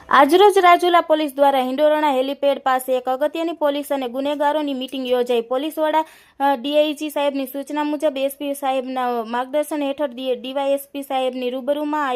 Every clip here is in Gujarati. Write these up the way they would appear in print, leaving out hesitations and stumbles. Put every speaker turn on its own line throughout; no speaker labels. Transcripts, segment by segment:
આજરોજ રાજુલા પોલીસ દ્વારા હિંડોરણા હેલીપેડ પાસે એક અગત્યની પોલીસ અને ગુનેગારોની મીટિંગ યોજાઈ. પોલીસ વડા ડીઆઈજી સાહેબની સૂચના મુજબ એસપી સાહેબના માર્ગદર્શન હેઠળ ડીવાયએસપી સાહેબની રૂબરૂમાં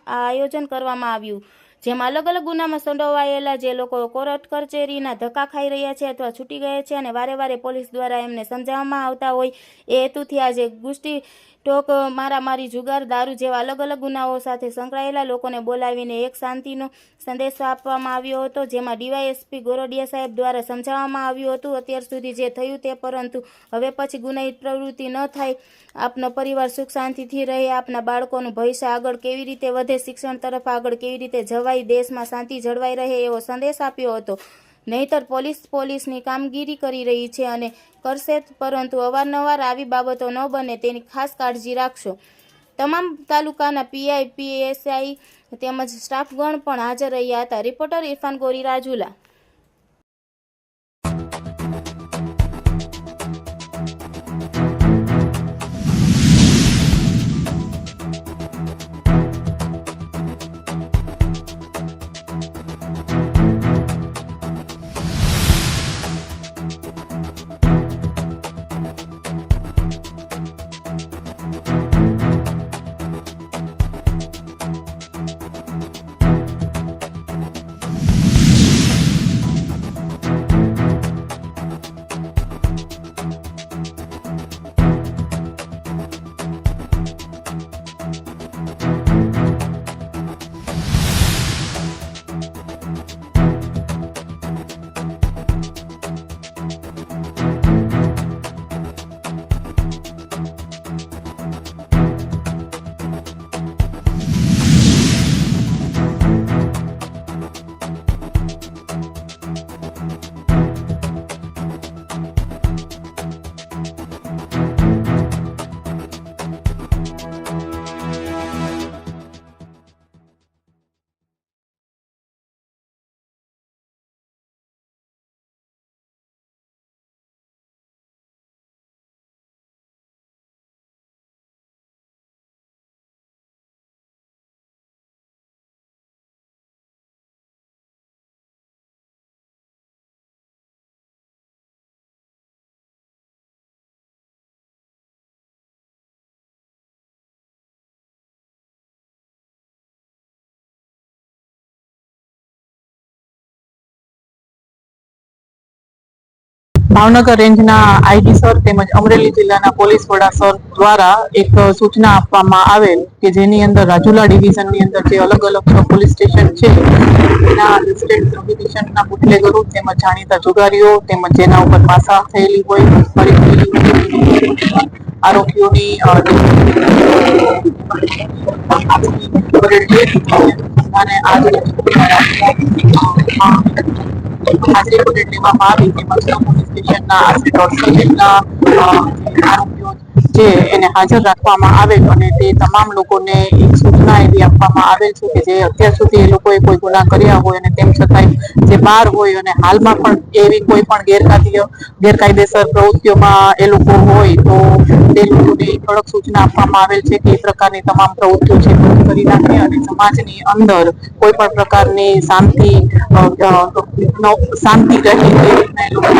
આયોજન કરવામાં આવ્યું, જેમાં અલગ અલગ ગુનામાં સંડોવાયેલા જે લોકો કોર્ટ કચેરીના ધક્કા ખાઈ રહ્યા છે અથવા છૂટી ગયા છે અને વારે વારે પોલીસ દ્વારા એમને સમજાવવામાં આવતા હોય એ હેતુથી આજે ગુસ્તી ટોક, મારામારી, જુગાર, દારૂ જેવા અલગ અલગ ગુનાઓ સાથે સંકળાયેલા લોકોને બોલાવીને એક શાંતિનો સંદેશો આપવામાં આવ્યો હતો, જેમાં ડીવાયએસપી ગોરડિયા સાહેબ દ્વારા સમજાવવામાં આવ્યું હતું અત્યાર સુધી જે થયું તે, પરંતુ હવે પછી ગુનાહિત પ્રવૃત્તિ ન થાય, આપનો પરિવાર સુખ શાંતિથી રહે, આપના બાળકોનું ભવિષ્ય આગળ કેવી રીતે વધે, શિક્ષણ તરફ આગળ કેવી રીતે જવાય, દેશમાં શાંતિ જળવાઈ રહે એવો સંદેશ આપ્યો હતો. નહીંતર પોલીસની કામગીરી કરી રહી છે અને કરશે, પરંતુ અવારનવાર આવી બાબતો ન બને તેની ખાસ કાળજી રાખશો. તમામ તાલુકાના પીઆઈ, પીએસઆઈ તેમજ સ્ટાફગણ પણ હાજર રહ્યા હતા. રિપોર્ટર ઇરફાન ગોરી, રાજુલા.
ભાવનગર રેન્જના આઈજી સર તેમજ અમરેલી જિલ્લાના પોલીસ વડા સર દ્વારા એક સૂચના આપવામાં આવેલ કે જેની અંદર રાજુલા ડિવિઝનની અંદર જે અલગ અલગ પોલીસ સ્ટેશન છે એના લિસ્ટેડ પ્રોહિબિશનના બુટલેગરો તેમજ જાણીતા જુગારીઓ તેમજ જેના ઉપર પાસા થયેલી હોય, ફરી થયેલી હોય, આરોપીઓની અને હાજરી પરેડ લેવામાં આવી તેમજ પોલીસ સ્ટેશનના આશરે 150 જેટલા આરોપીઓ છે એને હાજર રાખવામાં આવેલ અને તે તમામ લોકોને એક સૂચના એવી આપવામાં આવેલ છે કે જે અત્યાર સુધી એ લોકોએ કોઈ ગુના કર્યા હોય અને તેમ છતાંય જે બહાર હોય અને હાલમાં પણ એવી કોઈ પણ ગેરકાયદેસર પ્રવૃત્તિઓમાં એ લોકો હોય તો તે લોકોને કડક સૂચના આપવામાં આવેલ છે કે એ પ્રકારની તમામ પ્રવૃત્તિઓ છે બંધ કરી નાખે અને સમાજની અંદર કોઈ પણ પ્રકારની શાંતિ રહે એ રીતના એ લોકો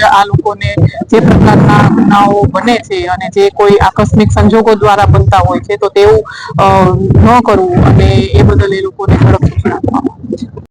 આ લોકોને જે પ્રકારના ગુનાઓ બને છે અને જે કોઈ આકસ્મિક સંજોગો દ્વારા બનતા હોય છે તો તેવું ન કરવું અને એ બદલ એ લોકોને